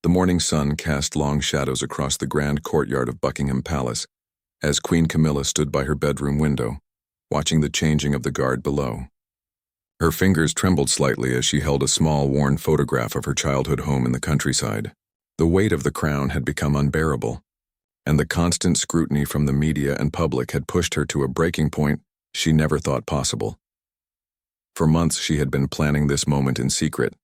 The morning sun cast long shadows across the grand courtyard of Buckingham Palace as Queen Camilla stood by her bedroom window, watching the changing of the guard below. Her fingers trembled slightly as she held a small, worn photograph of her childhood home in the countryside. The weight of the crown had become unbearable, and the constant scrutiny from the media and public had pushed her to a breaking point she never thought possible. For months she had been planning this moment in secret.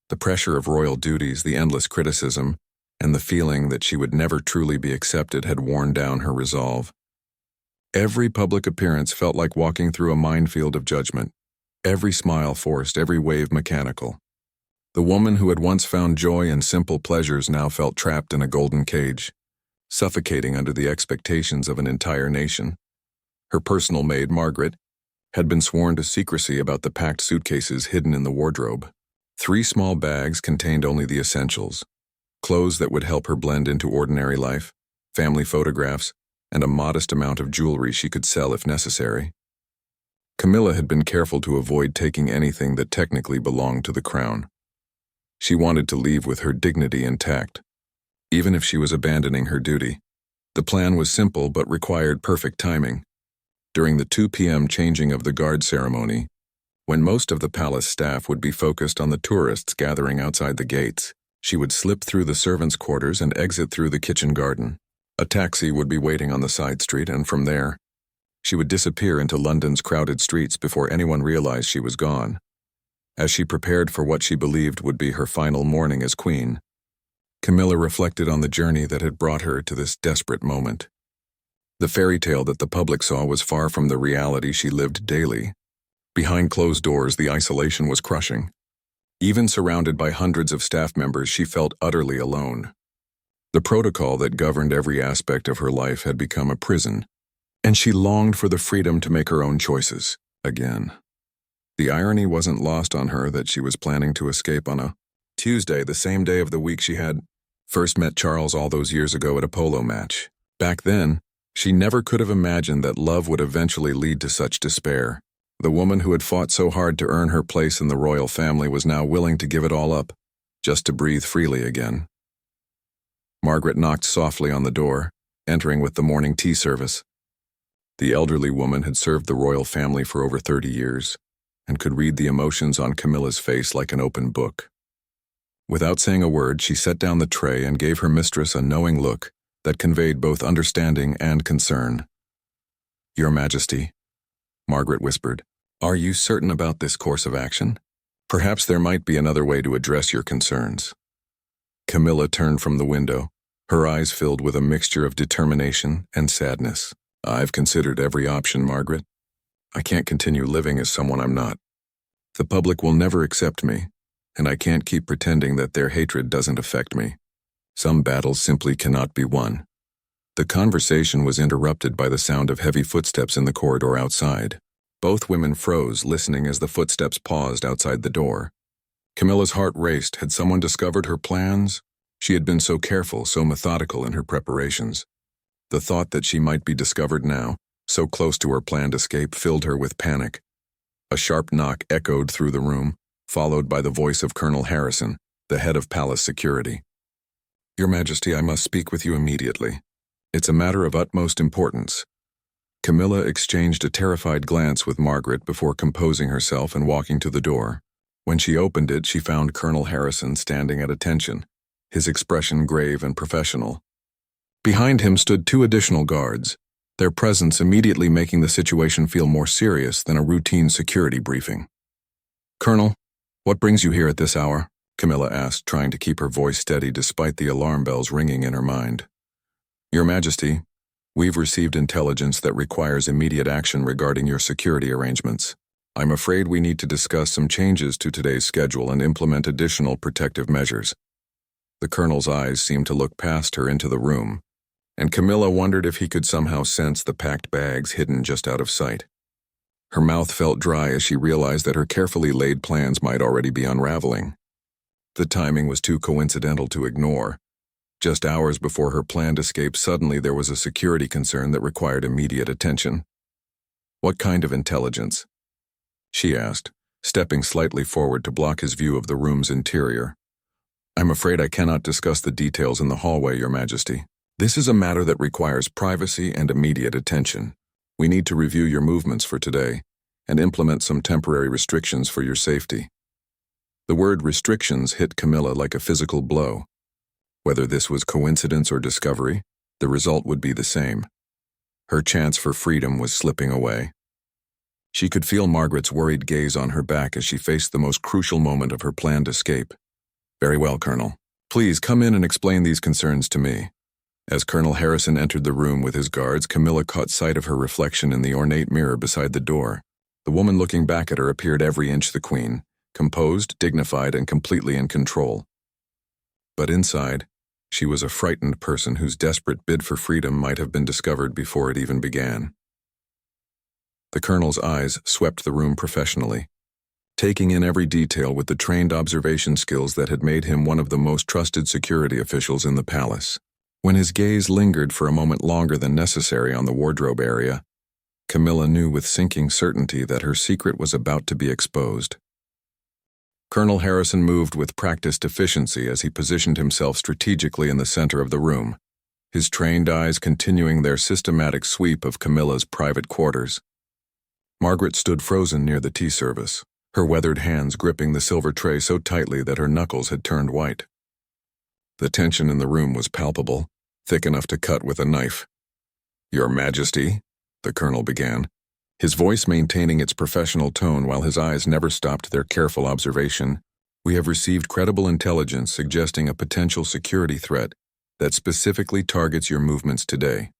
The pressure of royal duties, the endless criticism, and the feeling that she would never truly be accepted had worn down her resolve. Every public appearance felt like walking through a minefield of judgment, every smile forced, every wave mechanical. The woman who had once found joy in simple pleasures now felt trapped in a golden cage, suffocating under the expectations of an entire nation. Her personal maid, Margaret, had been sworn to secrecy about the packed suitcases hidden in the wardrobe. 3 small bags contained only the essentials: clothes that would help her blend into ordinary life, family photographs, and a modest amount of jewelry she could sell if necessary. Camilla had been careful to avoid taking anything that technically belonged to the crown. She wanted to leave with her dignity intact, even if she was abandoning her duty. The plan was simple but required perfect timing. During the 2 p.m. changing of the guard ceremony, when most of the palace staff would be focused on the tourists gathering outside the gates, she would slip through the servants' quarters and exit through the kitchen garden. A taxi would be waiting on the side street, and from there, she would disappear into London's crowded streets before anyone realized she was gone. As she prepared for what she believed would be her final morning as queen, Camilla reflected on the journey that had brought her to this desperate moment. The fairy tale that the public saw was far from the reality she lived daily. Behind closed doors, the isolation was crushing. Even surrounded by hundreds of staff members, she felt utterly alone. The protocol that governed every aspect of her life had become a prison, and she longed for the freedom to make her own choices again. The irony wasn't lost on her that she was planning to escape on a Tuesday, the same day of the week she had first met Charles all those years ago at a polo match. Back then, she never could have imagined that love would eventually lead to such despair. The woman who had fought so hard to earn her place in the royal family was now willing to give it all up, just to breathe freely again. Margaret knocked softly on the door, entering with the morning tea service. The elderly woman had served the royal family for over 30 years, and could read the emotions on Camilla's face like an open book. Without saying a word, she set down the tray and gave her mistress a knowing look that conveyed both understanding and concern. "Your Majesty," Margaret whispered, "are you certain about this course of action? Perhaps there might be another way to address your concerns." Camilla turned from the window, her eyes filled with a mixture of determination and sadness. "I've considered every option, Margaret. I can't continue living as someone I'm not. The public will never accept me, and I can't keep pretending that their hatred doesn't affect me. Some battles simply cannot be won." The conversation was interrupted by the sound of heavy footsteps in the corridor outside. Both women froze, listening as the footsteps paused outside the door. Camilla's heart raced. Had someone discovered her plans? She had been so careful, so methodical in her preparations. The thought that she might be discovered now, so close to her planned escape, filled her with panic. A sharp knock echoed through the room, followed by the voice of Colonel Harrison, the head of palace security. "Your Majesty, I must speak with you immediately. It's a matter of utmost importance." Camilla exchanged a terrified glance with Margaret before composing herself and walking to the door. When she opened it, she found Colonel Harrison standing at attention, his expression grave and professional. Behind him stood 2 additional guards, their presence immediately making the situation feel more serious than a routine security briefing. "Colonel, what brings you here at this hour?" Camilla asked, trying to keep her voice steady despite the alarm bells ringing in her mind. "Your Majesty, we've received intelligence that requires immediate action regarding your security arrangements. I'm afraid we need to discuss some changes to today's schedule and implement additional protective measures." The colonel's eyes seemed to look past her into the room, and Camilla wondered if he could somehow sense the packed bags hidden just out of sight. Her mouth felt dry as she realized that her carefully laid plans might already be unraveling. The timing was too coincidental to ignore. Just hours before her planned escape, suddenly there was a security concern that required immediate attention. "What kind of intelligence?" she asked, stepping slightly forward to block his view of the room's interior. I'm afraid I cannot discuss the details in the hallway, Your Majesty. This is a matter that requires privacy and immediate attention. We need to review your movements for today and implement some temporary restrictions for your safety. The word restrictions hit Camilla like a physical blow. Whether this was coincidence or discovery, the result would be the same. Her chance for freedom was slipping away. She could feel Margaret's worried gaze on her back as she faced the most crucial moment of her planned escape. Very well, Colonel. Please come in and explain these concerns to me. As Colonel Harrison entered the room with his guards, Camilla caught sight of her reflection in the ornate mirror beside the door. The woman looking back at her appeared every inch the queen, composed, dignified, and completely in control. But inside, she was a frightened person whose desperate bid for freedom might have been discovered before it even began. The colonel's eyes swept the room professionally, taking in every detail with the trained observation skills that had made him one of the most trusted security officials in the palace. When his gaze lingered for a moment longer than necessary on the wardrobe area, Camilla knew with sinking certainty that her secret was about to be exposed. Colonel Harrison moved with practiced efficiency as he positioned himself strategically in the center of the room, his trained eyes continuing their systematic sweep of Camilla's private quarters. Margaret stood frozen near the tea service, her weathered hands gripping the silver tray so tightly that her knuckles had turned white. The tension in the room was palpable, thick enough to cut with a knife. "Your Majesty," the colonel began, his voice maintaining its professional tone while his eyes never stopped their careful observation, "we have received credible intelligence suggesting a potential security threat that specifically targets your movements today.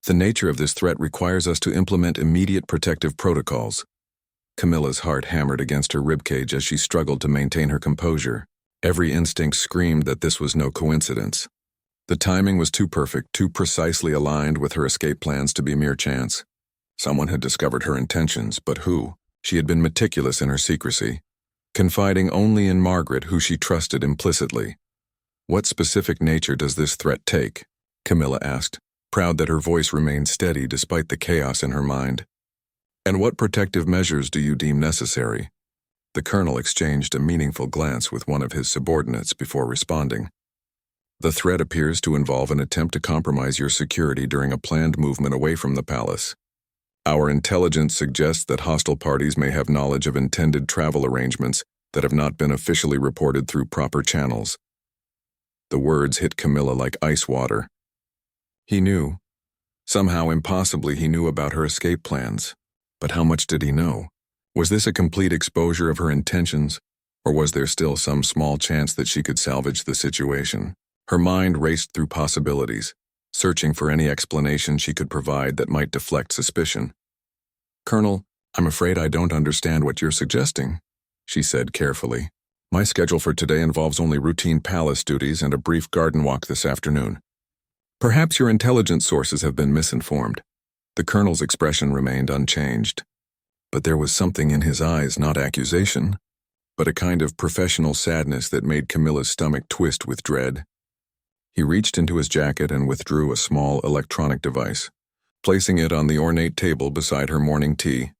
The nature of this threat requires us to implement immediate protective protocols." Camilla's heart hammered against her ribcage as she struggled to maintain her composure. Every instinct screamed that this was no coincidence. The timing was too perfect, too precisely aligned with her escape plans to be mere chance. Someone had discovered her intentions, but who? She had been meticulous in her secrecy, confiding only in Margaret, who she trusted implicitly. "What specific nature does this threat take?" Camilla asked, proud that her voice remained steady despite the chaos in her mind. "And what protective measures do you deem necessary?" The colonel exchanged a meaningful glance with one of his subordinates before responding. "The threat appears to involve an attempt to compromise your security during a planned movement away from the palace. Our intelligence suggests that hostile parties may have knowledge of intended travel arrangements that have not been officially reported through proper channels." The words hit Camilla like ice water. He knew. Somehow, impossibly, he knew about her escape plans. But how much did he know? Was this a complete exposure of her intentions, or was there still some small chance that she could salvage the situation? Her mind raced through possibilities, searching for any explanation she could provide that might deflect suspicion. "Colonel, I'm afraid I don't understand what you're suggesting," she said carefully. "My schedule for today involves only routine palace duties and a brief garden walk this afternoon. Perhaps your intelligence sources have been misinformed." The colonel's expression remained unchanged, but there was something in his eyes, not accusation, but a kind of professional sadness that made Camilla's stomach twist with dread. He reached into his jacket and withdrew a small electronic device, placing it on the ornate table beside her morning tea.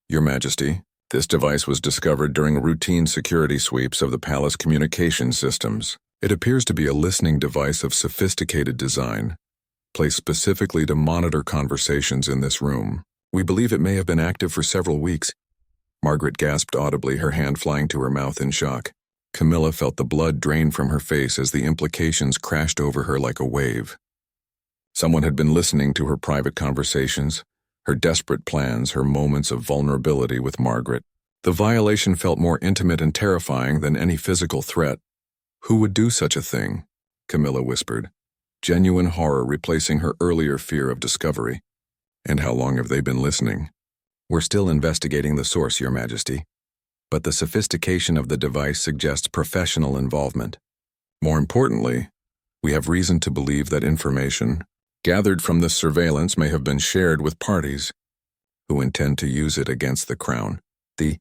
"Your Majesty, this device was discovered during routine security sweeps of the palace communication systems. It appears to be a listening device of sophisticated design, placed specifically to monitor conversations in this room. We believe it may have been active for several weeks." Margaret gasped audibly, her hand flying to her mouth in shock. Camilla felt the blood drain from her face as the implications crashed over her like a wave. Someone had been listening to her private conversations, her desperate plans, her moments of vulnerability with Margaret. The violation felt more intimate and terrifying than any physical threat. "Who would do such a thing?" Camilla whispered, genuine horror replacing her earlier fear of discovery. "And how long have they been listening?" "We're still investigating the source, Your Majesty, but the sophistication of the device suggests professional involvement. More importantly, we have reason to believe that information gathered from this surveillance may have been shared with parties who intend to use it against the crown." The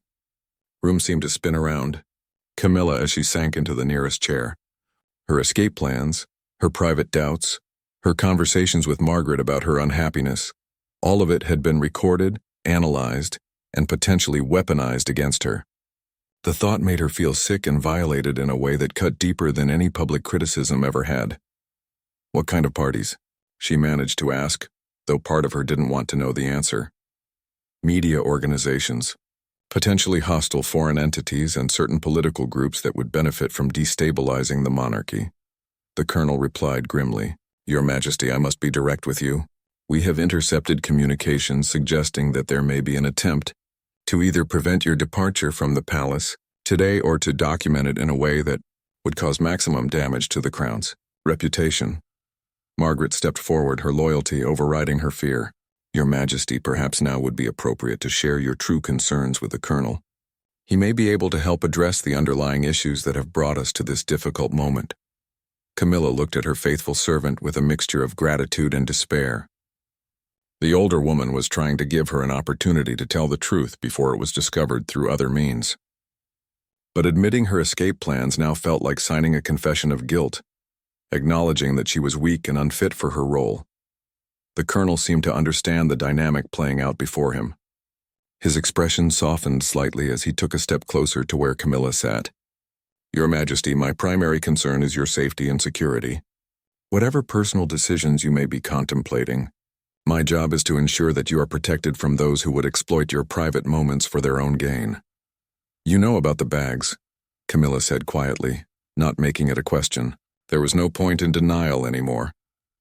room seemed to spin around Camilla as she sank into the nearest chair. Her escape plans, her private doubts, her conversations with Margaret about her unhappiness, all of it had been recorded, analyzed, and potentially weaponized against her. The thought made her feel sick and violated in a way that cut deeper than any public criticism ever had. "What kind of parties?" she managed to ask, though part of her didn't want to know the answer. "Media organizations, potentially hostile foreign entities, and certain political groups that would benefit from destabilizing the monarchy." The colonel replied grimly, "Your Majesty, I must be direct with you. We have intercepted communications suggesting that there may be an attempt to either prevent your departure from the palace today or to document it in a way that would cause maximum damage to the crown's reputation." Margaret stepped forward, her loyalty overriding her fear. "Your Majesty, perhaps now would be appropriate to share your true concerns with the colonel. He may be able to help address the underlying issues that have brought us to this difficult moment." Camilla looked at her faithful servant with a mixture of gratitude and despair. The older woman was trying to give her an opportunity to tell the truth before it was discovered through other means. But admitting her escape plans now felt like signing a confession of guilt, acknowledging that she was weak and unfit for her role. The colonel seemed to understand the dynamic playing out before him. His expression softened slightly as he took a step closer to where Camilla sat. "Your Majesty, my primary concern is your safety and security. Whatever personal decisions you may be contemplating, my job is to ensure that you are protected from those who would exploit your private moments for their own gain." "You know about the bags," Camilla said quietly, not making it a question. There was no point in denial anymore.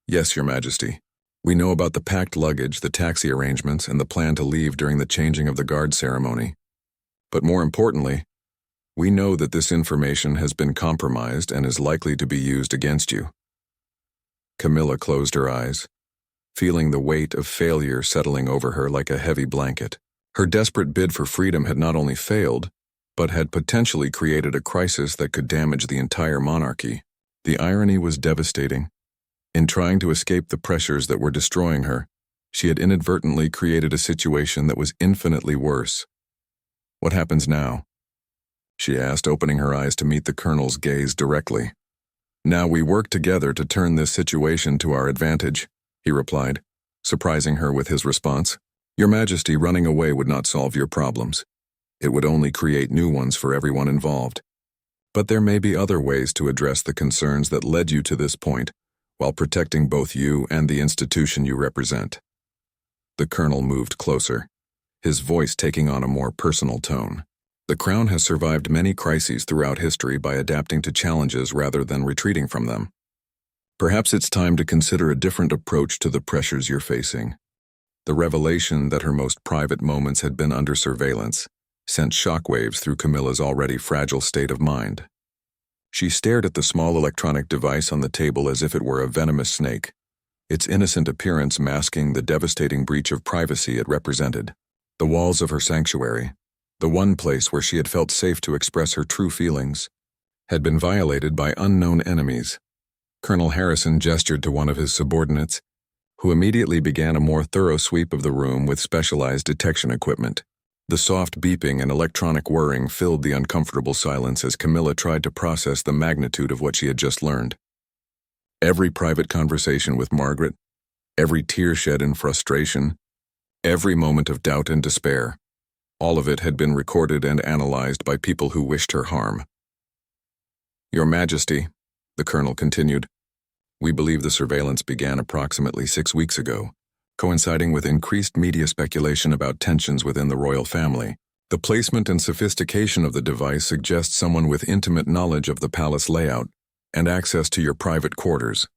"Yes, Your Majesty. We know about the packed luggage, the taxi arrangements, and the plan to leave during the changing of the guard ceremony. But more importantly, we know that this information has been compromised and is likely to be used against you." Camilla closed her eyes, feeling the weight of failure settling over her like a heavy blanket. Her desperate bid for freedom had not only failed, but had potentially created a crisis that could damage the entire monarchy. The irony was devastating. In trying to escape the pressures that were destroying her, she had inadvertently created a situation that was infinitely worse. "What happens now?" she asked, opening her eyes to meet the colonel's gaze directly. "Now we work together to turn this situation to our advantage," he replied, surprising her with his response. "Your Majesty, running away would not solve your problems. It would only create new ones for everyone involved. But there may be other ways to address the concerns that led you to this point, while protecting both you and the institution you represent." The colonel moved closer, his voice taking on a more personal tone. "The crown has survived many crises throughout history by adapting to challenges rather than retreating from them. Perhaps it's time to consider a different approach to the pressures you're facing." The revelation that her most private moments had been under surveillance sent shockwaves through Camilla's already fragile state of mind. She stared at the small electronic device on the table as if it were a venomous snake, its innocent appearance masking the devastating breach of privacy it represented. The walls of her sanctuary, the one place where she had felt safe to express her true feelings, had been violated by unknown enemies. Colonel Harrison gestured to one of his subordinates, who immediately began a more thorough sweep of the room with specialized detection equipment. The soft beeping and electronic whirring filled the uncomfortable silence as Camilla tried to process the magnitude of what she had just learned. Every private conversation with Margaret, every tear shed in frustration, every moment of doubt and despair, all of it had been recorded and analyzed by people who wished her harm. "Your Majesty," the colonel continued, "we believe the surveillance began approximately 6 weeks ago, coinciding with increased media speculation about tensions within the royal family. The placement and sophistication of the device suggests someone with intimate knowledge of the palace layout and access to your private quarters."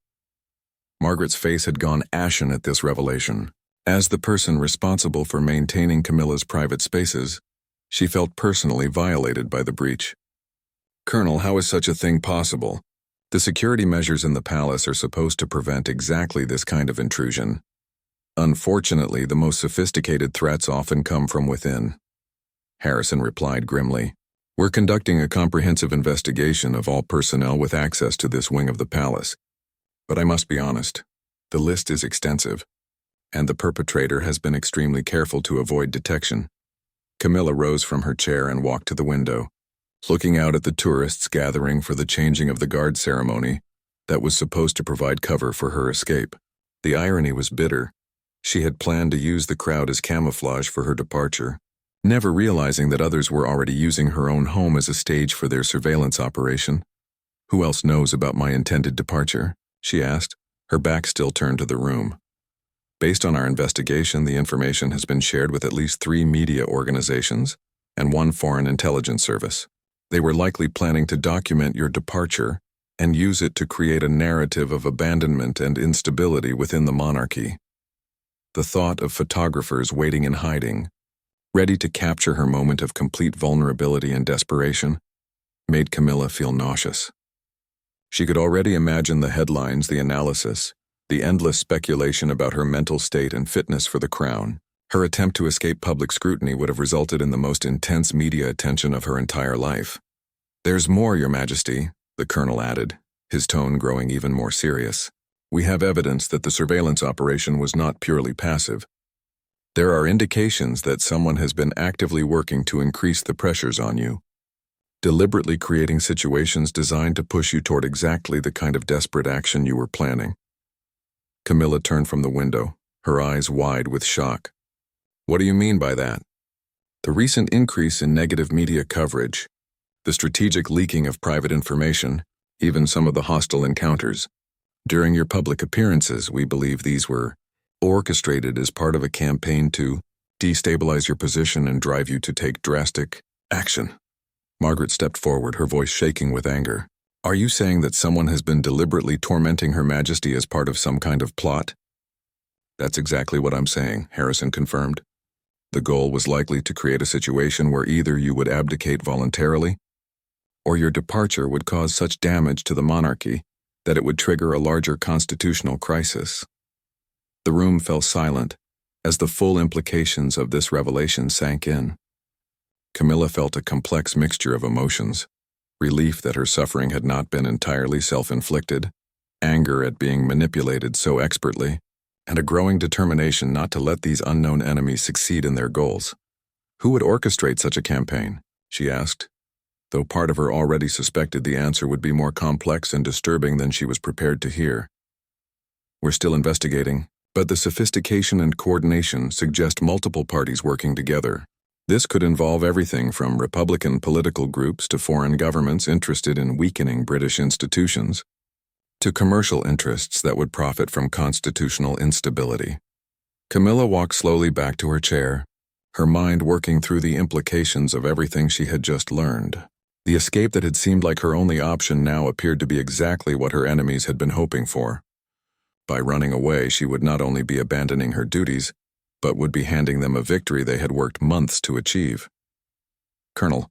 Margaret's face had gone ashen at this revelation. As the person responsible for maintaining Camilla's private spaces, she felt personally violated by the breach. "Colonel, how is such a thing possible? The security measures in the palace are supposed to prevent exactly this kind of intrusion. Unfortunately, the most sophisticated threats often come from within," Harrison replied grimly. "We're conducting a comprehensive investigation of all personnel with access to this wing of the palace. But I must be honest, the list is extensive, and the perpetrator has been extremely careful to avoid detection." Camilla rose from her chair and walked to the window, looking out at the tourists gathering for the changing of the guard ceremony that was supposed to provide cover for her escape. The irony was bitter. She had planned to use the crowd as camouflage for her departure, never realizing that others were already using her own home as a stage for their surveillance operation. "Who else knows about my intended departure?" she asked, her back still turned to the room. "Based on our investigation, the information has been shared with at least 3 media organizations and 1 foreign intelligence service. They were likely planning to document your departure and use it to create a narrative of abandonment and instability within the monarchy." The thought of photographers waiting in hiding, ready to capture her moment of complete vulnerability and desperation, made Camilla feel nauseous. She could already imagine the headlines, the analysis, the endless speculation about her mental state and fitness for the crown. Her attempt to escape public scrutiny would have resulted in the most intense media attention of her entire life. "There's more, Your Majesty," the colonel added, his tone growing even more serious. "We have evidence that the surveillance operation was not purely passive. There are indications that someone has been actively working to increase the pressures on you, deliberately creating situations designed to push you toward exactly the kind of desperate action you were planning." Camilla turned from the window, her eyes wide with shock. "What do you mean by that?" "The recent increase in negative media coverage, the strategic leaking of private information, even some of the hostile encounters. During your public appearances, we believe these were orchestrated as part of a campaign to destabilize your position and drive you to take drastic action." Margaret stepped forward, her voice shaking with anger. "Are you saying that someone has been deliberately tormenting Her Majesty as part of some kind of plot?" "That's exactly what I'm saying," Harrison confirmed. "The goal was likely to create a situation where either you would abdicate voluntarily, or your departure would cause such damage to the monarchy that it would trigger a larger constitutional crisis." The room fell silent as the full implications of this revelation sank in. Camilla felt a complex mixture of emotions: relief that her suffering had not been entirely self-inflicted, anger at being manipulated so expertly, and a growing determination not to let these unknown enemies succeed in their goals. "Who would orchestrate such a campaign?" she asked, though part of her already suspected the answer would be more complex and disturbing than she was prepared to hear. "We're still investigating, but the sophistication and coordination suggest multiple parties working together. This could involve everything from Republican political groups to foreign governments interested in weakening British institutions, to commercial interests that would profit from constitutional instability." Camilla walked slowly back to her chair, her mind working through the implications of everything she had just learned. The escape that had seemed like her only option now appeared to be exactly what her enemies had been hoping for. By running away, she would not only be abandoning her duties, but would be handing them a victory they had worked months to achieve. "Colonel,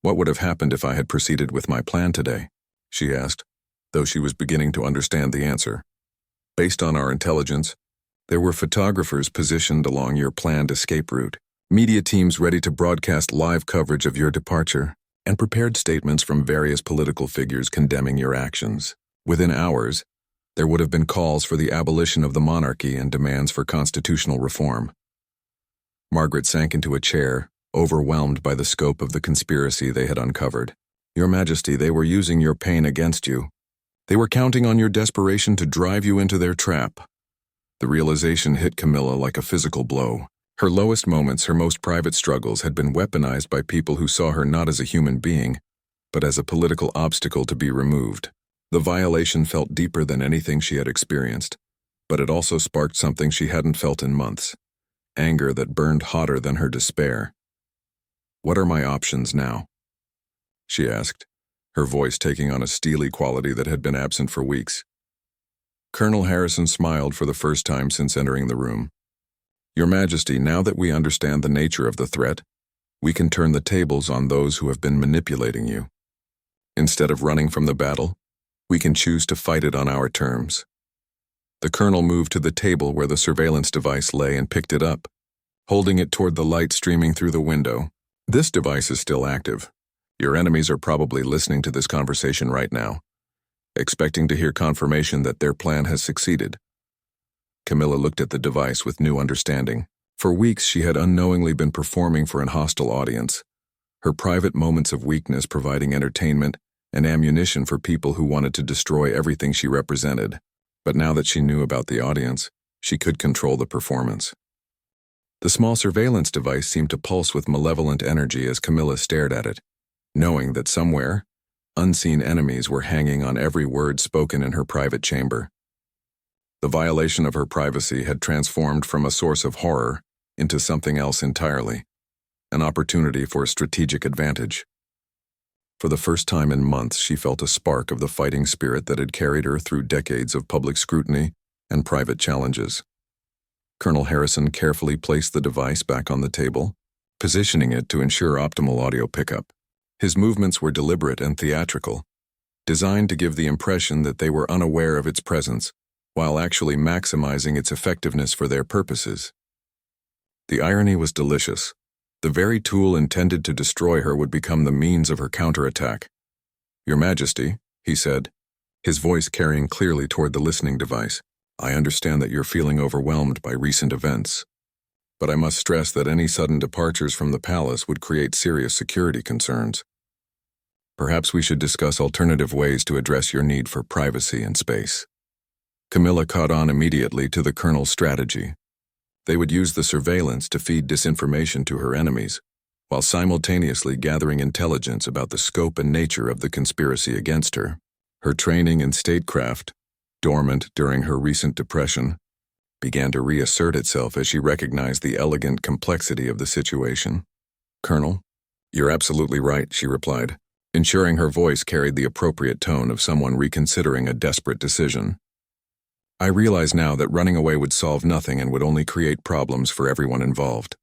what would have happened if I had proceeded with my plan today?" she asked, though she was beginning to understand the answer. "Based on our intelligence, there were photographers positioned along your planned escape route, media teams ready to broadcast live coverage of your departure, and prepared statements from various political figures condemning your actions. Within hours, there would have been calls for the abolition of the monarchy and demands for constitutional reform." Margaret sank into a chair, overwhelmed by the scope of the conspiracy they had uncovered. "Your Majesty, they were using your pain against you. They were counting on your desperation to drive you into their trap." The realization hit Camilla like a physical blow. Her lowest moments, her most private struggles, had been weaponized by people who saw her not as a human being, but as a political obstacle to be removed. The violation felt deeper than anything she had experienced, but it also sparked something she hadn't felt in months: anger that burned hotter than her despair. "What are my options now?" she asked, her voice taking on a steely quality that had been absent for weeks. Colonel Harrison smiled for the first time since entering the room. "Your Majesty, now that we understand the nature of the threat, we can turn the tables on those who have been manipulating you. Instead of running from the battle, we can choose to fight it on our terms." The colonel moved to the table where the surveillance device lay and picked it up, holding it toward the light streaming through the window. "This device is still active. Your enemies are probably listening to this conversation right now, expecting to hear confirmation that their plan has succeeded." Camilla looked at the device with new understanding. For weeks she had unknowingly been performing for an hostile audience, her private moments of weakness providing entertainment and ammunition for people who wanted to destroy everything she represented. But now that she knew about the audience, she could control the performance. The small surveillance device seemed to pulse with malevolent energy as Camilla stared at it, knowing that somewhere, unseen enemies were hanging on every word spoken in her private chamber. The violation of her privacy had transformed from a source of horror into something else entirely, an opportunity for strategic advantage. For the first time in months, she felt a spark of the fighting spirit that had carried her through decades of public scrutiny and private challenges. Colonel Harrison carefully placed the device back on the table, positioning it to ensure optimal audio pickup. His movements were deliberate and theatrical, designed to give the impression that they were unaware of its presence, while actually maximizing its effectiveness for their purposes. The irony was delicious. The very tool intended to destroy her would become the means of her counterattack. "Your Majesty," he said, his voice carrying clearly toward the listening device, "I understand that you're feeling overwhelmed by recent events, but I must stress that any sudden departures from the palace would create serious security concerns. Perhaps we should discuss alternative ways to address your need for privacy and space." Camilla caught on immediately to the colonel's strategy. They would use the surveillance to feed disinformation to her enemies, while simultaneously gathering intelligence about the scope and nature of the conspiracy against her. Her training in statecraft, dormant during her recent depression, began to reassert itself as she recognized the elegant complexity of the situation. "Colonel, you're absolutely right," she replied, ensuring her voice carried the appropriate tone of someone reconsidering a desperate decision. "I realize now that running away would solve nothing and would only create problems for everyone involved.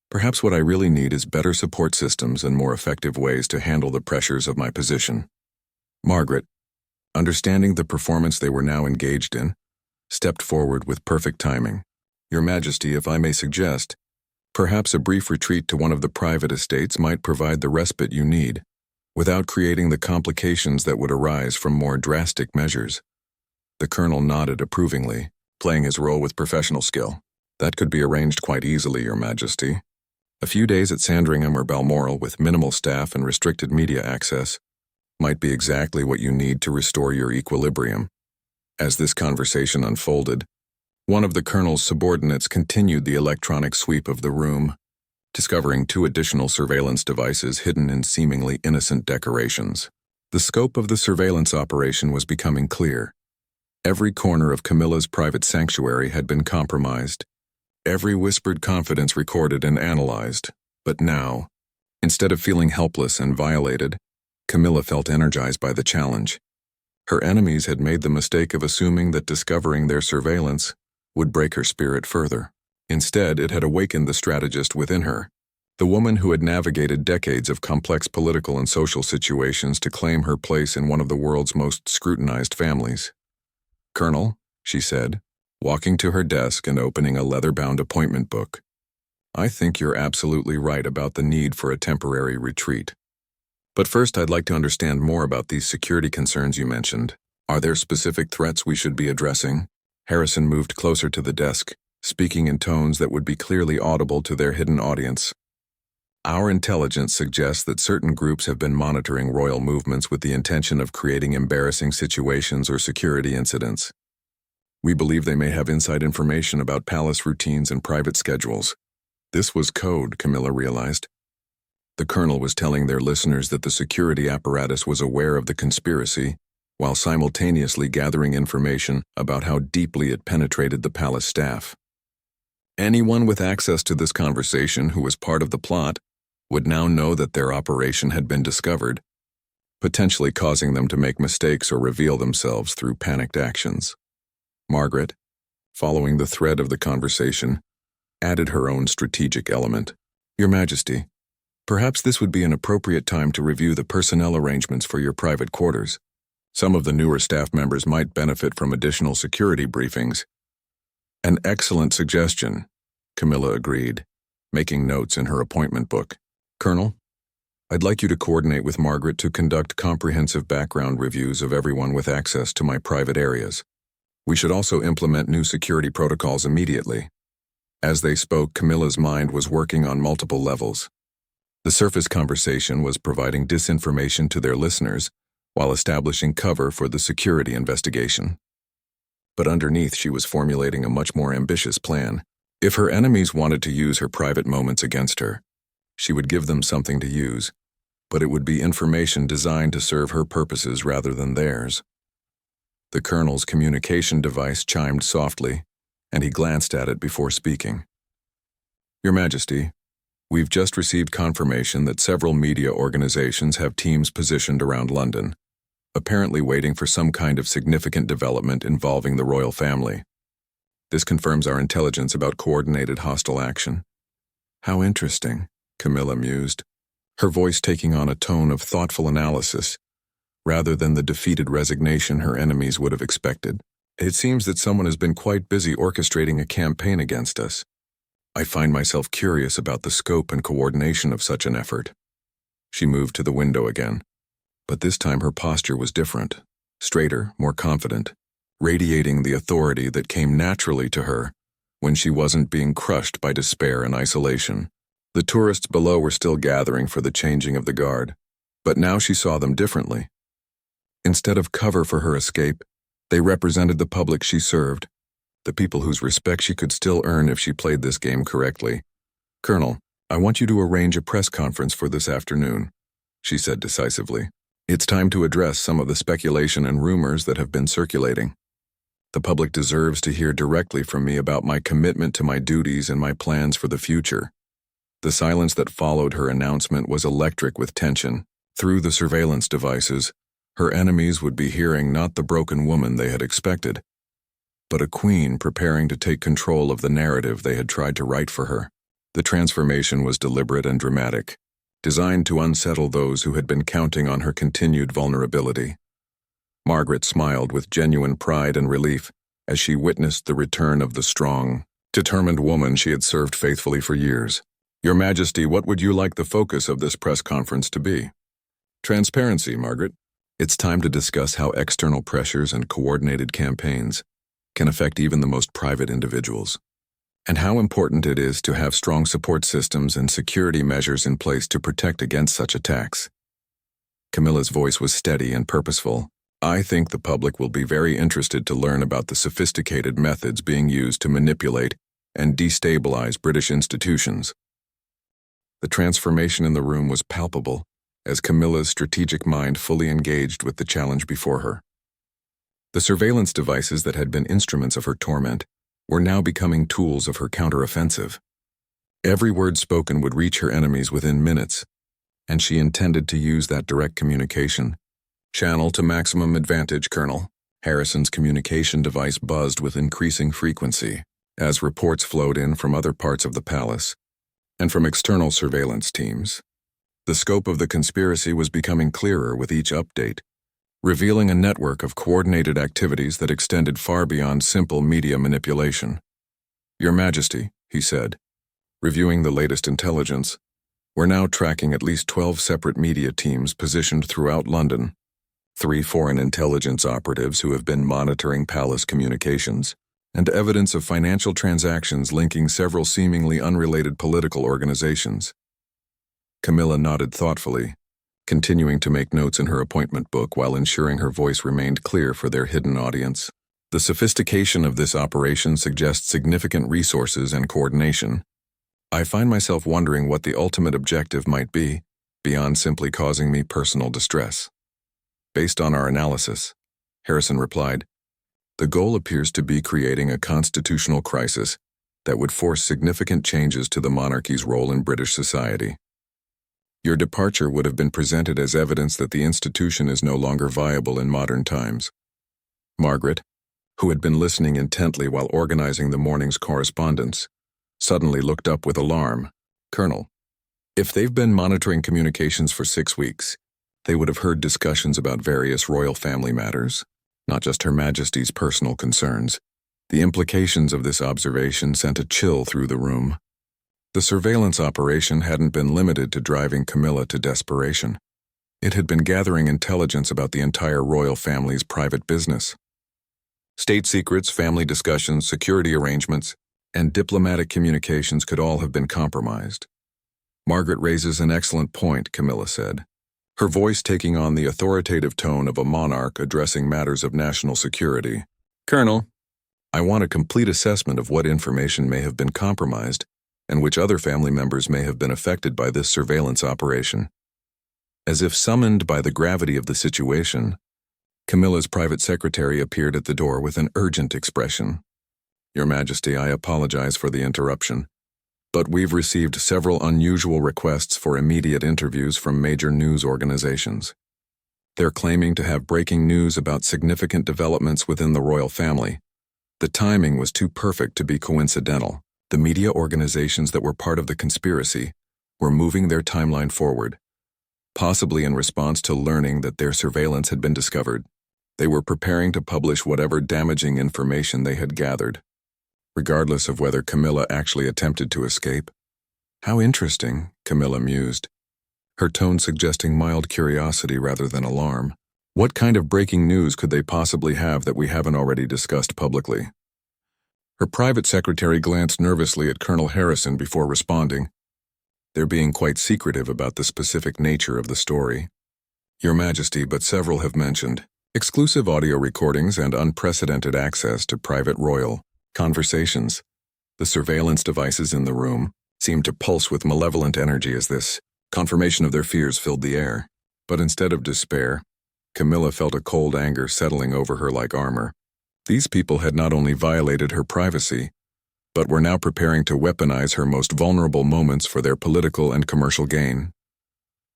Perhaps what I really need is better support systems and more effective ways to handle the pressures of my position." Margaret, understanding the performance they were now engaged in, stepped forward with perfect timing. "Your Majesty, if I may suggest, perhaps a brief retreat to one of the private estates might provide the respite you need, without creating the complications that would arise from more drastic measures." The colonel nodded approvingly, playing his role with professional skill. "That could be arranged quite easily, Your Majesty. A few days at Sandringham or Balmoral with minimal staff and restricted media access might be exactly what you need to restore your equilibrium." As this conversation unfolded, one of the colonel's subordinates continued the electronic sweep of the room, discovering 2 additional surveillance devices hidden in seemingly innocent decorations. The scope of the surveillance operation was becoming clear. Every corner of Camilla's private sanctuary had been compromised, every whispered confidence recorded and analyzed. But now, instead of feeling helpless and violated, Camilla felt energized by the challenge. Her enemies had made the mistake of assuming that discovering their surveillance would break her spirit further. Instead, it had awakened the strategist within her, the woman who had navigated decades of complex political and social situations to claim her place in one of the world's most scrutinized families. "Colonel," she said, walking to her desk and opening a leather-bound appointment book, "I think you're absolutely right about the need for a temporary retreat. But first, I'd like to understand more about these security concerns you mentioned. Are there specific threats we should be addressing?" Harrison moved closer to the desk, speaking in tones that would be clearly audible to their hidden audience. "Our intelligence suggests that certain groups have been monitoring royal movements with the intention of creating embarrassing situations or security incidents. We believe they may have inside information about palace routines and private schedules." This was code, Camilla realized. The colonel was telling their listeners that the security apparatus was aware of the conspiracy, while simultaneously gathering information about how deeply it penetrated the palace staff. Anyone with access to this conversation who was part of the plot would now know that their operation had been discovered, potentially causing them to make mistakes or reveal themselves through panicked actions. Margaret, following the thread of the conversation, added her own strategic element. "Your Majesty, perhaps this would be an appropriate time to review the personnel arrangements for your private quarters. Some of the newer staff members might benefit from additional security briefings." "An excellent suggestion," Camilla agreed, making notes in her appointment book. "Colonel, I'd like you to coordinate with Margaret to conduct comprehensive background reviews of everyone with access to my private areas. We should also implement new security protocols immediately." As they spoke, Camilla's mind was working on multiple levels. The surface conversation was providing disinformation to their listeners while establishing cover for the security investigation. But underneath, she was formulating a much more ambitious plan, If her enemies wanted to use her private moments against her, she would give them something to use, but it would be information designed to serve her purposes rather than theirs. The colonel's communication device chimed softly, and he glanced at it before speaking. Your Majesty, we've just received confirmation that several media organizations have teams positioned around London, apparently waiting for some kind of significant development involving the royal family. This confirms our intelligence about coordinated hostile action. How interesting, Camilla mused, her voice taking on a tone of thoughtful analysis, rather than the defeated resignation her enemies would have expected. It seems that someone has been quite busy orchestrating a campaign against us. I find myself curious about the scope and coordination of such an effort. She moved to the window again, but this time her posture was different, straighter, more confident, radiating the authority that came naturally to her when she wasn't being crushed by despair and isolation. The tourists below were still gathering for the changing of the guard, but now she saw them differently. Instead of cover for her escape, they represented the public she served, the people whose respect she could still earn if she played this game correctly. Colonel, I want you to arrange a press conference for this afternoon, she said decisively. It's time to address some of the speculation and rumors that have been circulating. The public deserves to hear directly from me about my commitment to my duties and my plans for the future. The silence that followed her announcement was electric with tension. Through the surveillance devices, her enemies would be hearing not the broken woman they had expected, but a queen preparing to take control of the narrative they had tried to write for her. The transformation was deliberate and dramatic, designed to unsettle those who had been counting on her continued vulnerability. Margaret smiled with genuine pride and relief as she witnessed the return of the strong, determined woman she had served faithfully for years. Your Majesty, what would you like the focus of this press conference to be? Transparency, Margaret. It's time to discuss how external pressures and coordinated campaigns can affect even the most private individuals, and how important it is to have strong support systems and security measures in place to protect against such attacks. Camilla's voice was steady and purposeful. I think the public will be very interested to learn about the sophisticated methods being used to manipulate and destabilize British institutions. The transformation in the room was palpable as Camilla's strategic mind fully engaged with the challenge before her. The surveillance devices that had been instruments of her torment were now becoming tools of her counteroffensive. Every word spoken would reach her enemies within minutes, and she intended to use that direct communication. Channel to maximum advantage, Colonel. Harrison's communication device buzzed with increasing frequency as reports flowed in from other parts of the palace and from external surveillance teams. The scope of the conspiracy was becoming clearer with each update, revealing a network of coordinated activities that extended far beyond simple media manipulation. Your Majesty, he said, reviewing the latest intelligence, we're now tracking at least 12 separate media teams positioned throughout London. 3 foreign intelligence operatives who have been monitoring palace communications, and evidence of financial transactions linking several seemingly unrelated political organizations. Camilla nodded thoughtfully, continuing to make notes in her appointment book while ensuring her voice remained clear for their hidden audience. The sophistication of this operation suggests significant resources and coordination. I find myself wondering what the ultimate objective might be, beyond simply causing me personal distress. Based on our analysis, Harrison replied, the goal appears to be creating a constitutional crisis that would force significant changes to the monarchy's role in British society. Your departure would have been presented as evidence that the institution is no longer viable in modern times. Margaret, who had been listening intently while organizing the morning's correspondence, suddenly looked up with alarm. Colonel, if they've been monitoring communications for 6 weeks, they would have heard discussions about various royal family matters, not just Her Majesty's personal concerns. The implications of this observation sent a chill through the room. The surveillance operation hadn't been limited to driving Camilla to desperation. It had been gathering intelligence about the entire royal family's private business. State secrets, family discussions, security arrangements, and diplomatic communications could all have been compromised. Margaret raises an excellent point, Camilla said, her voice taking on the authoritative tone of a monarch addressing matters of national security. Colonel, I want a complete assessment of what information may have been compromised and which other family members may have been affected by this surveillance operation. As if summoned by the gravity of the situation, Camilla's private secretary appeared at the door with an urgent expression. Your Majesty, I apologize for the interruption, but we've received several unusual requests for immediate interviews from major news organizations. They're claiming to have breaking news about significant developments within the royal family. The timing was too perfect to be coincidental. The media organizations that were part of the conspiracy were moving their timeline forward, possibly in response to learning that their surveillance had been discovered. They were preparing to publish whatever damaging information they had gathered, regardless of whether Camilla actually attempted to escape. How interesting, Camilla mused, her tone suggesting mild curiosity rather than alarm. What kind of breaking news could they possibly have that we haven't already discussed publicly? Her private secretary glanced nervously at Colonel Harrison before responding. They're being quite secretive about the specific nature of the story. Your Majesty, but several have mentioned exclusive audio recordings and unprecedented access to private royal conversations. The surveillance devices in the room seemed to pulse with malevolent energy as this confirmation of their fears filled the air. But instead of despair, Camilla felt a cold anger settling over her like armor. These people had not only violated her privacy, but were now preparing to weaponize her most vulnerable moments for their political and commercial gain.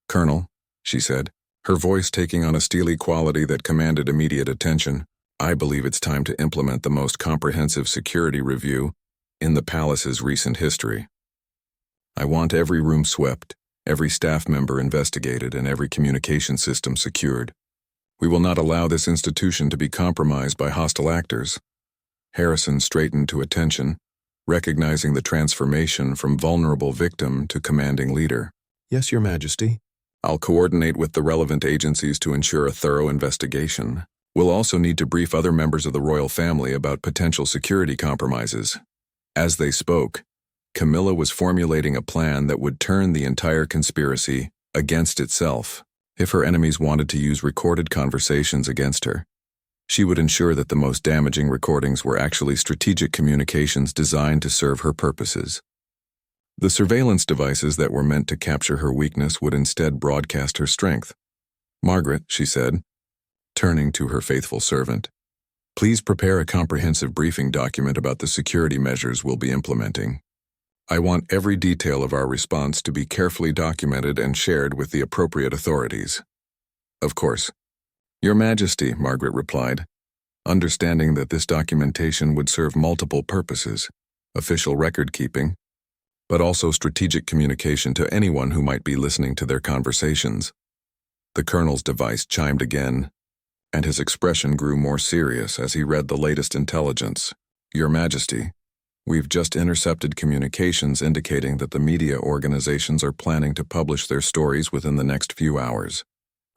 Colonel, she said, her voice taking on a steely quality that commanded immediate attention, I believe it's time to implement the most comprehensive security review in the palace's recent history. I want every room swept, every staff member investigated, and every communication system secured. We will not allow this institution to be compromised by hostile actors. Harrison straightened to attention, recognizing the transformation from vulnerable victim to commanding leader. Yes, Your Majesty. I'll coordinate with the relevant agencies to ensure a thorough investigation. We'll also need to brief other members of the royal family about potential security compromises. As they spoke, Camilla was formulating a plan that would turn the entire conspiracy against itself. If her enemies wanted to use recorded conversations against her, she would ensure that the most damaging recordings were actually strategic communications designed to serve her purposes. The surveillance devices that were meant to capture her weakness would instead broadcast her strength. Margaret, she said, turning to her faithful servant, please prepare a comprehensive briefing document about the security measures we'll be implementing. I want every detail of our response to be carefully documented and shared with the appropriate authorities. Of course. Your Majesty, Margaret replied, understanding that this documentation would serve multiple purposes, official record-keeping, but also strategic communication to anyone who might be listening to their conversations. The colonel's device chimed again, and his expression grew more serious as he read the latest intelligence. Your Majesty, we've just intercepted communications indicating that the media organizations are planning to publish their stories within the next few hours,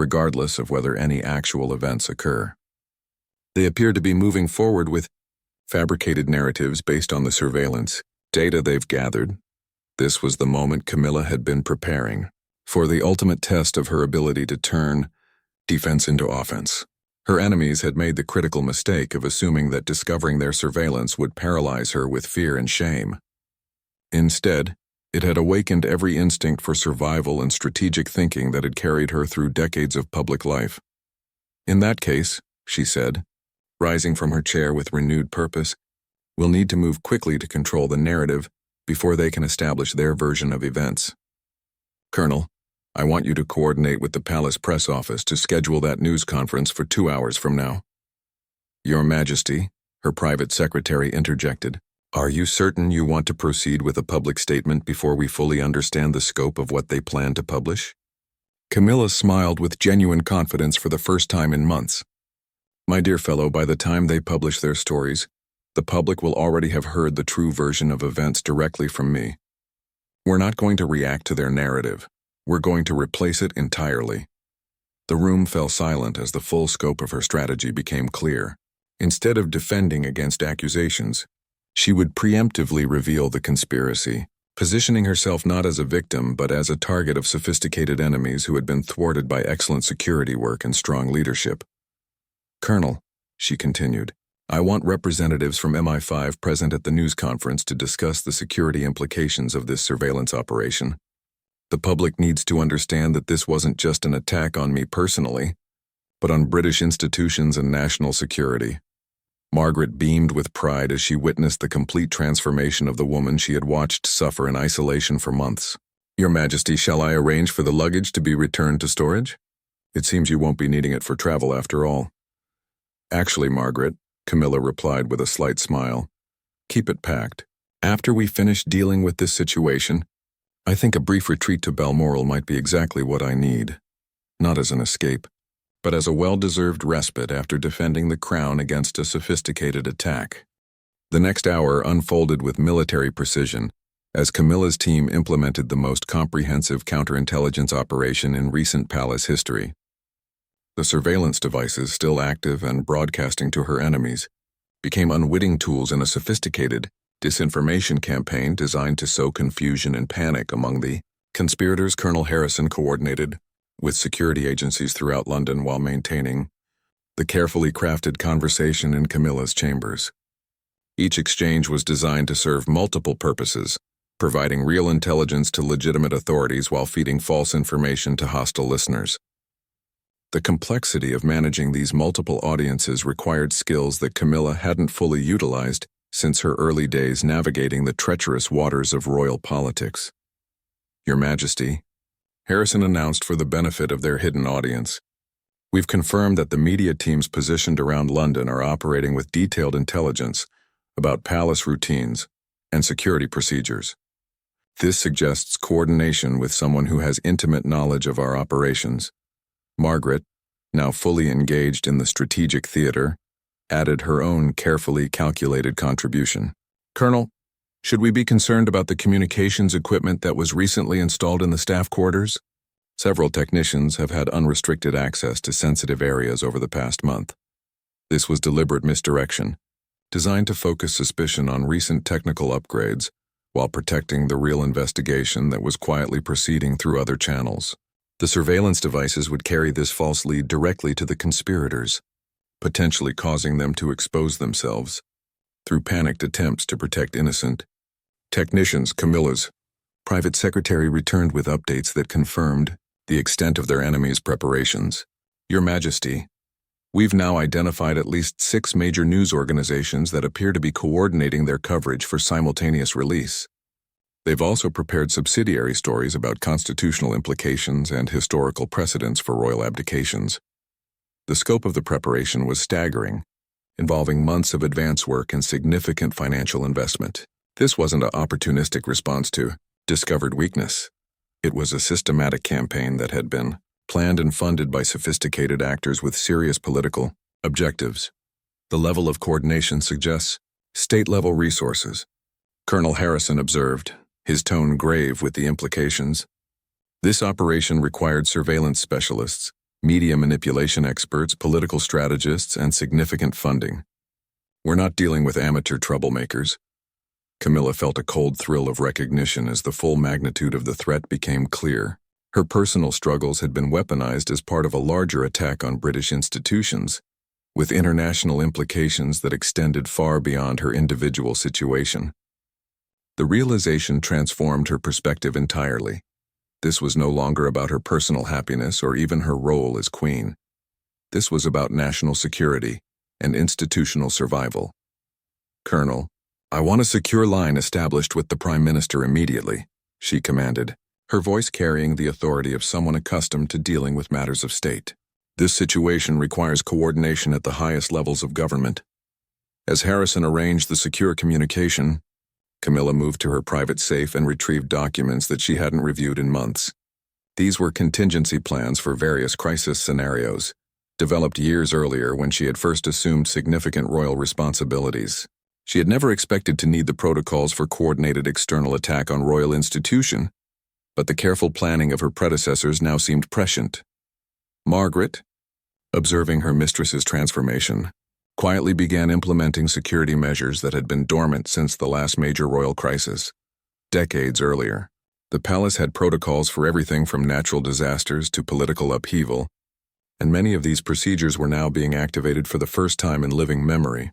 regardless of whether any actual events occur. They appear to be moving forward with fabricated narratives based on the surveillance data they've gathered. This was the moment Camilla had been preparing for, the ultimate test of her ability to turn defense into offense. Her enemies had made the critical mistake of assuming that discovering their surveillance would paralyze her with fear and shame. Instead, it had awakened every instinct for survival and strategic thinking that had carried her through decades of public life. In that case, she said, rising from her chair with renewed purpose, we'll need to move quickly to control the narrative before they can establish their version of events. Colonel, I want you to coordinate with the palace press office to schedule that news conference for 2 hours from now. Your Majesty, her private secretary interjected, are you certain you want to proceed with a public statement before we fully understand the scope of what they plan to publish? Camilla smiled with genuine confidence for the first time in months. My dear fellow, by the time they publish their stories, the public will already have heard the true version of events directly from me. We're not going to react to their narrative. We're going to replace it entirely. The room fell silent as the full scope of her strategy became clear. Instead of defending against accusations, she would preemptively reveal the conspiracy, positioning herself not as a victim but as a target of sophisticated enemies who had been thwarted by excellent security work and strong leadership. Colonel, she continued, I want representatives from MI5 present at the news conference to discuss the security implications of this surveillance operation. The public needs to understand that this wasn't just an attack on me personally, but on British institutions and national security. Margaret beamed with pride as she witnessed the complete transformation of the woman she had watched suffer in isolation for months. Your Majesty, shall I arrange for the luggage to be returned to storage? It seems you won't be needing it for travel after all. Actually, Margaret, Camilla replied with a slight smile, keep it packed. After we finish dealing with this situation, I think a brief retreat to Balmoral might be exactly what I need. Not as an escape, but as a well-deserved respite after defending the crown against a sophisticated attack. The next hour unfolded with military precision, as Camilla's team implemented the most comprehensive counterintelligence operation in recent palace history. The surveillance devices, still active and broadcasting to her enemies, became unwitting tools in a sophisticated disinformation campaign designed to sow confusion and panic among the conspirators. Colonel Harrison coordinated with security agencies throughout London while maintaining the carefully crafted conversation in Camilla's chambers. Each exchange was designed to serve multiple purposes, providing real intelligence to legitimate authorities while feeding false information to hostile listeners. The complexity of managing these multiple audiences required skills that Camilla hadn't fully utilized since her early days navigating the treacherous waters of royal politics. Your Majesty, Harrison announced for the benefit of their hidden audience, we've confirmed that the media teams positioned around London are operating with detailed intelligence about palace routines and security procedures. This suggests coordination with someone who has intimate knowledge of our operations. Margaret, now fully engaged in the strategic theater, added her own carefully calculated contribution. Colonel, should we be concerned about the communications equipment that was recently installed in the staff quarters? Several technicians have had unrestricted access to sensitive areas over the past month. This was deliberate misdirection, designed to focus suspicion on recent technical upgrades while protecting the real investigation that was quietly proceeding through other channels. The surveillance devices would carry this false lead directly to the conspirators, potentially causing them to expose themselves through panicked attempts to protect innocent technicians. Camilla's private secretary returned with updates that confirmed the extent of their enemies' preparations. Your Majesty, we've now identified at least 6 major news organizations that appear to be coordinating their coverage for simultaneous release. They've also prepared subsidiary stories about constitutional implications and historical precedents for royal abdications. The scope of the preparation was staggering, involving months of advance work and significant financial investment. This wasn't an opportunistic response to discovered weakness. It was a systematic campaign that had been planned and funded by sophisticated actors with serious political objectives. The level of coordination suggests state-level resources, Colonel Harrison observed, his tone grave with the implications. This operation required surveillance specialists, media manipulation experts, political strategists, and significant funding. We're not dealing with amateur troublemakers. Camilla felt a cold thrill of recognition as the full magnitude of the threat became clear. Her personal struggles had been weaponized as part of a larger attack on British institutions, with international implications that extended far beyond her individual situation. The realization transformed her perspective entirely. This was no longer about her personal happiness or even her role as queen. This was about national security and institutional survival. Colonel, I want a secure line established with the Prime Minister immediately, she commanded, her voice carrying the authority of someone accustomed to dealing with matters of state. This situation requires coordination at the highest levels of government. As Harrison arranged the secure communication, Camilla moved to her private safe and retrieved documents that she hadn't reviewed in months. These were contingency plans for various crisis scenarios, developed years earlier when she had first assumed significant royal responsibilities. She had never expected to need the protocols for coordinated external attack on royal institution, but the careful planning of her predecessors now seemed prescient. Margaret, observing her mistress's transformation, quietly began implementing security measures that had been dormant since the last major royal crisis. Decades earlier, the palace had protocols for everything from natural disasters to political upheaval, and many of these procedures were now being activated for the first time in living memory.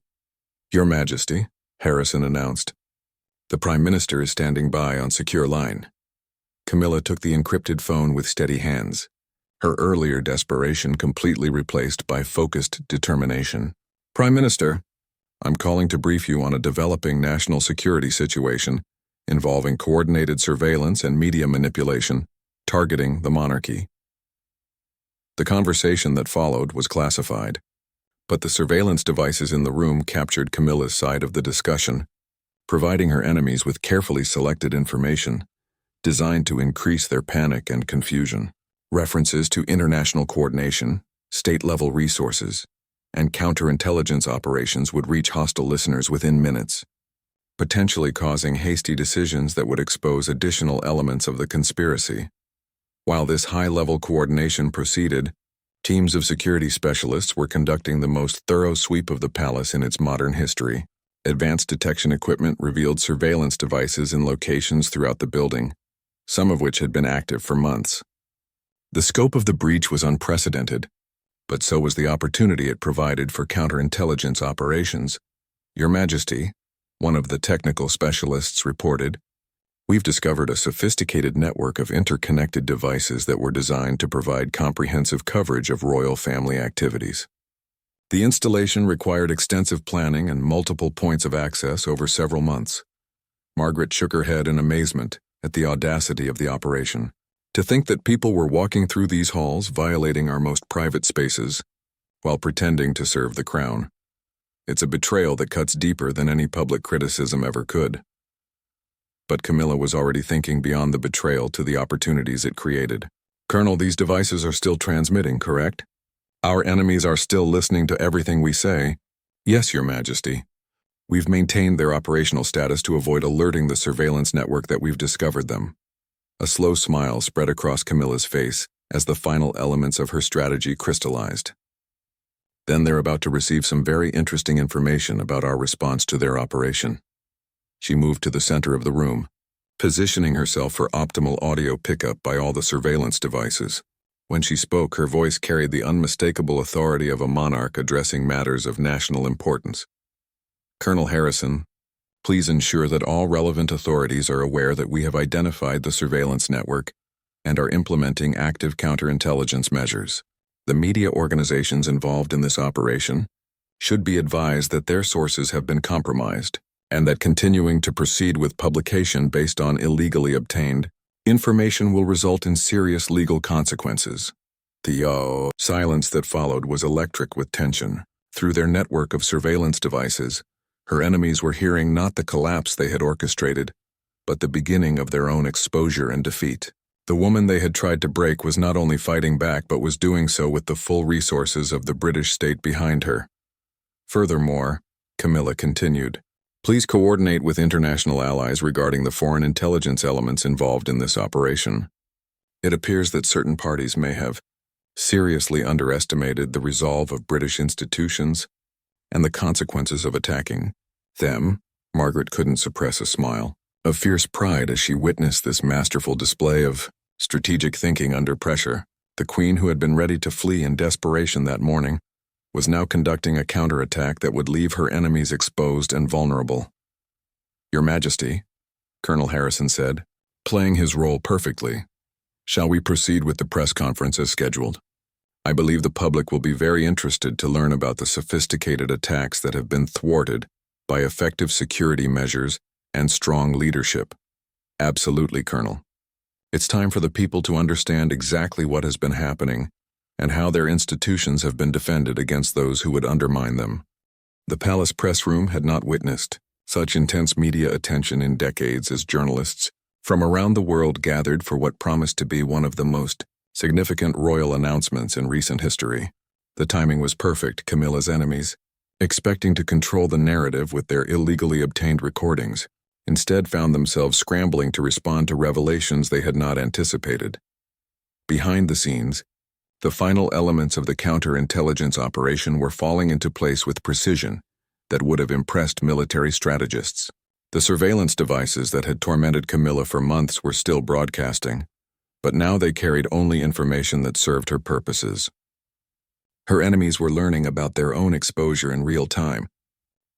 Your Majesty, Harrison announced. The Prime Minister is standing by on secure line. Camilla took the encrypted phone with steady hands, her earlier desperation completely replaced by focused determination. Prime Minister, I'm calling to brief you on a developing national security situation involving coordinated surveillance and media manipulation targeting the monarchy. The conversation that followed was classified, but the surveillance devices in the room captured Camilla's side of the discussion, providing her enemies with carefully selected information designed to increase their panic and confusion. References to international coordination, state-level resources, and counterintelligence operations would reach hostile listeners within minutes, potentially causing hasty decisions that would expose additional elements of the conspiracy. While this high-level coordination proceeded, teams of security specialists were conducting the most thorough sweep of the palace in its modern history. Advanced detection equipment revealed surveillance devices in locations throughout the building, some of which had been active for months. The scope of the breach was unprecedented, but so was the opportunity it provided for counterintelligence operations. Your Majesty, one of the technical specialists reported, we've discovered a sophisticated network of interconnected devices that were designed to provide comprehensive coverage of royal family activities. The installation required extensive planning and multiple points of access over several months. Margaret shook her head in amazement at the audacity of the operation. To think that people were walking through these halls violating our most private spaces while pretending to serve the crown. It's a betrayal that cuts deeper than any public criticism ever could. But Camilla was already thinking beyond the betrayal to the opportunities it created. Colonel, these devices are still transmitting, correct? Our enemies are still listening to everything we say. Yes, Your Majesty. We've maintained their operational status to avoid alerting the surveillance network that we've discovered them. A slow smile spread across Camilla's face as the final elements of her strategy crystallized. Then they're about to receive some very interesting information about our response to their operation. She moved to the center of the room, positioning herself for optimal audio pickup by all the surveillance devices. When she spoke, her voice carried the unmistakable authority of a monarch addressing matters of national importance. Colonel Harrison, please ensure that all relevant authorities are aware that we have identified the surveillance network and are implementing active counterintelligence measures. The media organizations involved in this operation should be advised that their sources have been compromised and that continuing to proceed with publication based on illegally obtained information will result in serious legal consequences. The silence that followed was electric with tension. Through their network of surveillance devices, her enemies were hearing not the collapse they had orchestrated, but the beginning of their own exposure and defeat. The woman they had tried to break was not only fighting back but was doing so with the full resources of the British state behind her. Furthermore, Camilla continued, please coordinate with international allies regarding the foreign intelligence elements involved in this operation. It appears that certain parties may have seriously underestimated the resolve of British institutions and the consequences of attacking them. Margaret couldn't suppress a smile of fierce pride as she witnessed this masterful display of strategic thinking under pressure. The Queen, who had been ready to flee in desperation that morning, was now conducting a counterattack that would leave her enemies exposed and vulnerable. Your Majesty, Colonel Harrison said, playing his role perfectly, shall we proceed with the press conference as scheduled? I believe the public will be very interested to learn about the sophisticated attacks that have been thwarted by effective security measures and strong leadership. Absolutely, Colonel. It's time for the people to understand exactly what has been happening and how their institutions have been defended against those who would undermine them. The palace press room had not witnessed such intense media attention in decades as journalists from around the world gathered for what promised to be one of the most significant royal announcements in recent history. The timing was perfect. Camilla's enemies, expecting to control the narrative with their illegally obtained recordings, instead found themselves scrambling to respond to revelations they had not anticipated. Behind the scenes, the final elements of the counterintelligence operation were falling into place with precision that would have impressed military strategists. The surveillance devices that had tormented Camilla for months were still broadcasting, but now they carried only information that served her purposes. Her enemies were learning about their own exposure in real time,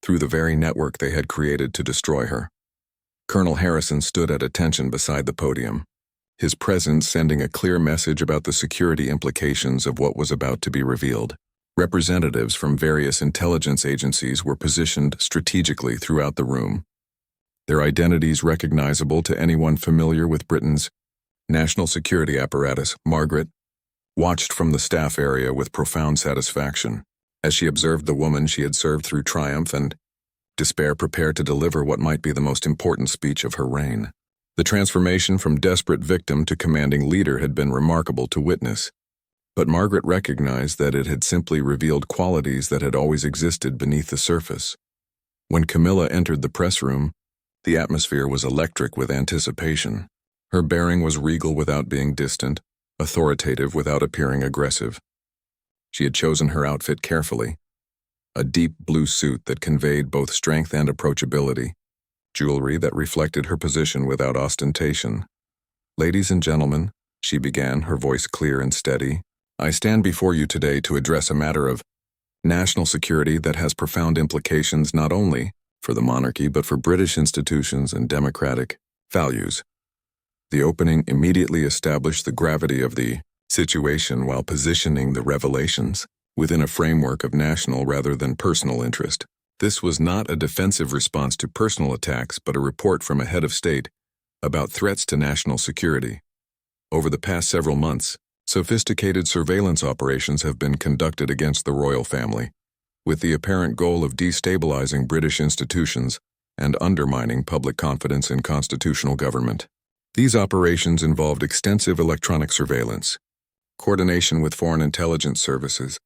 through the very network they had created to destroy her. Colonel Harrison stood at attention beside the podium, his presence sending a clear message about the security implications of what was about to be revealed. Representatives from various intelligence agencies were positioned strategically throughout the room, their identities recognizable to anyone familiar with Britain's national security apparatus. Margaret watched from the staff area with profound satisfaction as she observed the woman she had served through triumph and despair prepare to deliver what might be the most important speech of her reign. The transformation from desperate victim to commanding leader had been remarkable to witness, but Margaret recognized that it had simply revealed qualities that had always existed beneath the surface. When Camilla entered the press room, the atmosphere was electric with anticipation. Her bearing was regal without being distant, authoritative without appearing aggressive. She had chosen her outfit carefully, a deep blue suit that conveyed both strength and approachability, jewelry that reflected her position without ostentation. "Ladies and gentlemen," she began, her voice clear and steady, "I stand before you today to address a matter of national security that has profound implications not only for the monarchy but for British institutions and democratic values." The opening immediately established the gravity of the situation while positioning the revelations within a framework of national rather than personal interest. This was not a defensive response to personal attacks but a report from a head of state about threats to national security. Over the past several months, sophisticated surveillance operations have been conducted against the royal family, with the apparent goal of destabilizing British institutions and undermining public confidence in constitutional government. These operations involved extensive electronic surveillance, coordination with foreign intelligence services,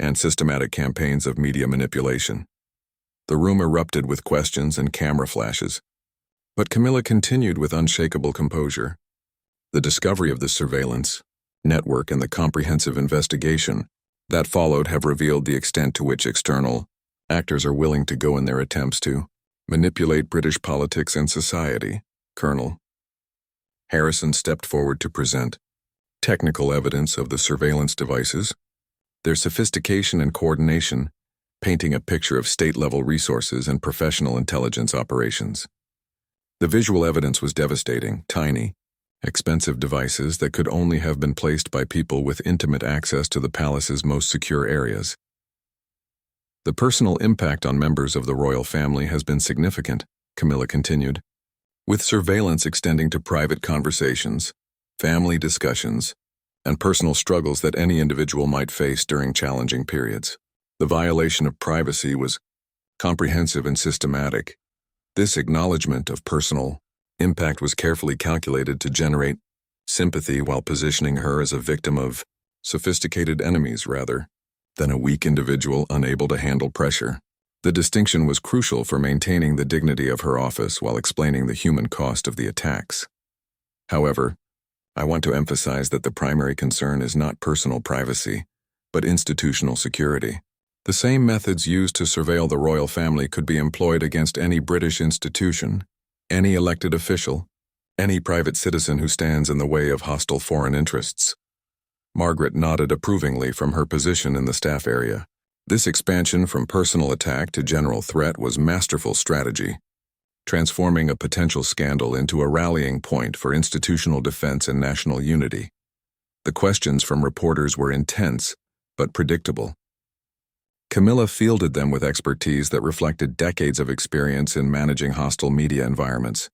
and systematic campaigns of media manipulation. The room erupted with questions and camera flashes, but Camilla continued with unshakable composure. The discovery of this surveillance network and the comprehensive investigation that followed have revealed the extent to which external actors are willing to go in their attempts to manipulate British politics and society. Colonel Harrison stepped forward to present technical evidence of the surveillance devices, their sophistication and coordination, painting a picture of state-level resources and professional intelligence operations. The visual evidence was devastating, tiny, expensive devices that could only have been placed by people with intimate access to the palace's most secure areas. The personal impact on members of the royal family has been significant, Camilla continued, with surveillance extending to private conversations, family discussions, and personal struggles that any individual might face during challenging periods. The violation of privacy was comprehensive and systematic. This acknowledgement of personal impact was carefully calculated to generate sympathy while positioning her as a victim of sophisticated enemies rather than a weak individual unable to handle pressure. The distinction was crucial for maintaining the dignity of her office while explaining the human cost of the attacks. However, I want to emphasize that the primary concern is not personal privacy, but institutional security. The same methods used to surveil the royal family could be employed against any British institution, any elected official, any private citizen who stands in the way of hostile foreign interests. Margaret nodded approvingly from her position in the staff area. This expansion from personal attack to general threat was masterful strategy, transforming a potential scandal into a rallying point for institutional defense and national unity. The questions from reporters were intense, but predictable. Camilla fielded them with expertise that reflected decades of experience in managing hostile media environments.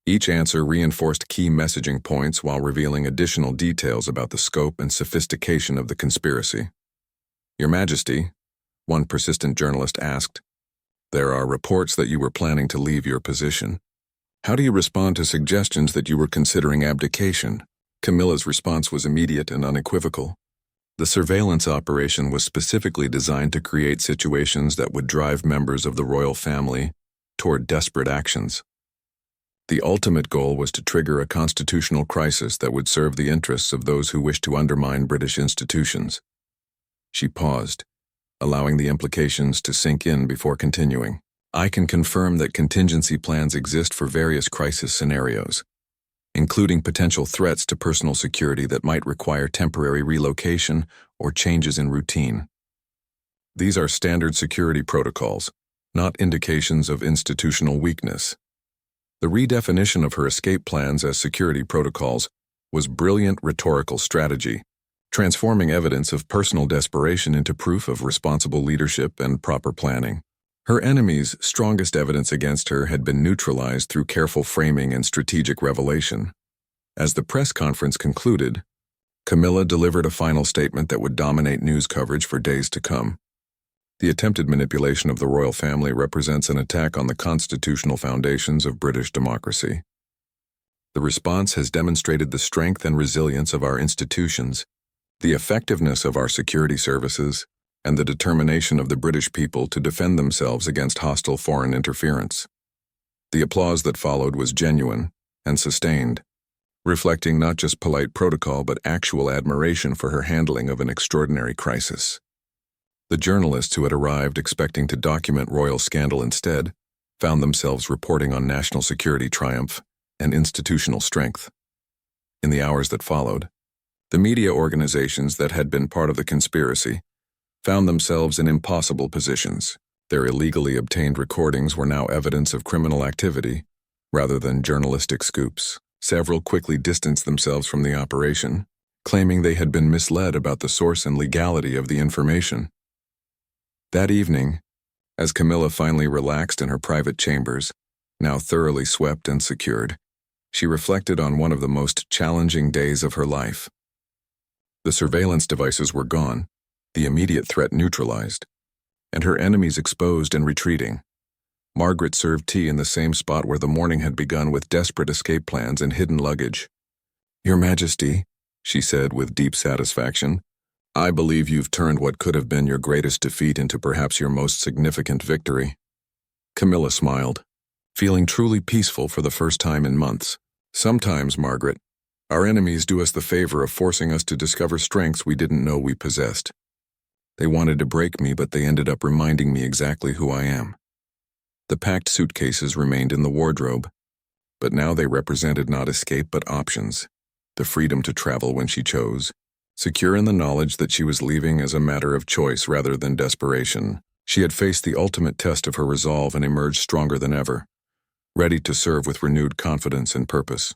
Each answer reinforced key messaging points while revealing additional details about the scope and sophistication of the conspiracy. "Your Majesty," one persistent journalist asked, "there are reports that you were planning to leave your position. How do you respond to suggestions that you were considering abdication?" Camilla's response was immediate and unequivocal. The surveillance operation was specifically designed to create situations that would drive members of the royal family toward desperate actions. The ultimate goal was to trigger a constitutional crisis that would serve the interests of those who wished to undermine British institutions. She paused, allowing the implications to sink in before continuing. "I can confirm that contingency plans exist for various crisis scenarios, including potential threats to personal security that might require temporary relocation or changes in routine. These are standard security protocols, not indications of institutional weakness. The redefinition of her escape plans as security protocols was brilliant rhetorical strategy, transforming evidence of personal desperation into proof of responsible leadership and proper planning. Her enemies' strongest evidence against her had been neutralized through careful framing and strategic revelation. As the press conference concluded, Camilla delivered a final statement that would dominate news coverage for days to come. The attempted manipulation of the royal family represents an attack on the constitutional foundations of British democracy. The response has demonstrated the strength and resilience of our institutions, the effectiveness of our security services, and the determination of the British people to defend themselves against hostile foreign interference. The applause that followed was genuine and sustained, reflecting not just polite protocol but actual admiration for her handling of an extraordinary crisis. The journalists who had arrived expecting to document royal scandal instead found themselves reporting on national security triumph and institutional strength. In the hours that followed, the media organizations that had been part of the conspiracy found themselves in impossible positions. Their illegally obtained recordings were now evidence of criminal activity rather than journalistic scoops. Several quickly distanced themselves from the operation, claiming they had been misled about the source and legality of the information. That evening, as Camilla finally relaxed in her private chambers, now thoroughly swept and secured, she reflected on one of the most challenging days of her life. The surveillance devices were gone, the immediate threat neutralized, and her enemies exposed and retreating. Margaret served tea in the same spot where the morning had begun with desperate escape plans and hidden luggage. "Your Majesty," she said with deep satisfaction, "I believe you've turned what could have been your greatest defeat into perhaps your most significant victory." Camilla smiled, feeling truly peaceful for the first time in months. "Sometimes, Margaret, our enemies do us the favor of forcing us to discover strengths we didn't know we possessed. They wanted to break me, but they ended up reminding me exactly who I am." The packed suitcases remained in the wardrobe, but now they represented not escape but options, the freedom to travel when she chose, secure in the knowledge that she was leaving as a matter of choice rather than desperation. She had faced the ultimate test of her resolve and emerged stronger than ever, ready to serve with renewed confidence and purpose.